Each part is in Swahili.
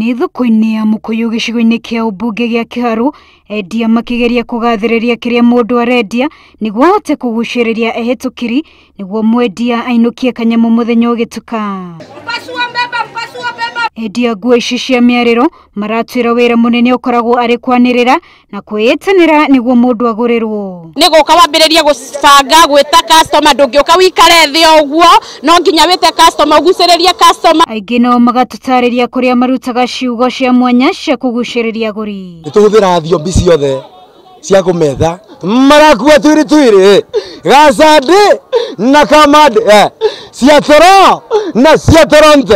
Nĩ thoko-inĩ ya Mukuyu gĩcigo-inĩ kĩa ũmbunge gĩa Kiharu, endia makĩgeria kũgathĩrĩria kĩrĩa mũndũ arendia nĩguo ahote kũgucĩrĩria ehĩtũkĩri nĩguo mwendia ainũkie kanyamũ mũthenya ũgĩtuka. Endia nguo ici cia mĩarĩro maratwĩra wĩra mũnene ũkoragwo arĩ kwanĩrĩra na kwĩĩtanĩra nĩguo mũndũ agũrĩrwo. Nĩ gũka wambĩrĩrie gũbanga gwĩta customer, ndũngĩũka wĩikare thĩ ũguo, no nginya wĩte customer ũgucĩrĩrie customer. Aingĩ nao magatũtarĩria kũrĩa marutaga ciugo cia mwanya cia kũgucĩrĩria agũri. Nĩtũhũthĩra thiomi ciothe cia kũmetha marakua twĩrĩ gacandĩ na kamande cia toro na cia Toronto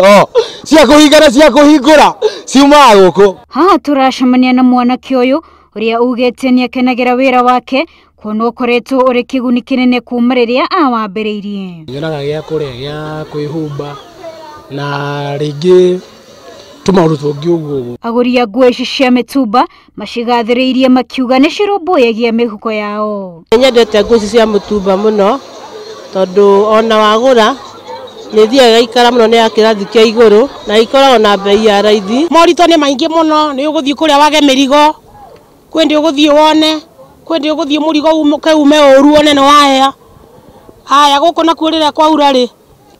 cia kũhingana cia kũhingũra ciumaga gũkũ. Haha tũracemania na mwanake ũyũ ũrĩa ugĩte nĩakenagĩra wĩra wake kuona ũkoretwo ũrĩ kĩguni kĩnene kuma rĩrĩa awambĩrĩirie. Nyonaga gĩa kũrĩa gĩa kwĩhumba na rĩngĩ tũmaũndũ tũngĩ ũguo. Agũri a nguo ici cia mĩtumba macigathĩrĩirie makiuga nĩ cirũmbũyagia mĩhuko yao. Nyendete nguo ici cia mũtumba mũno tondũ ona wagũra nĩ thiaga ikara mũno, nĩ ya kĩrathi kĩa igũrũ na ikoragwo na bei ya raithi. Moritũ nĩ maingĩ mũno, nĩ ũgũthiĩ kũrĩa wage mĩrigo, kwendĩ ũgũthiĩ wone, kwendĩ ũgũthiĩ mũrigo ume ũru one nĩ wahea. Haya gũkũ nakuo rĩrĩa kwaura rĩ,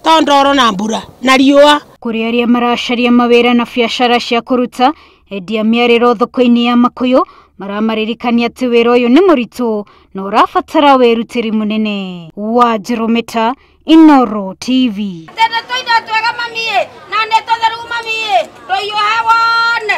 ta ndoro na mbura na riũa. Kũrĩ arĩa maracaria mawĩra na biacara cia kũruta, endia mĩarĩro thoko-inĩ ya Makuyu maramaririkania atĩ wĩra ũyũ nĩ mũritũ na ũrabatara wĩrutĩri mũnene. Wanjĩrũ Mĩta, Inooro TV. Tena twĩna twega mami na nĩ tũtheru mami, ndũiyũha wone.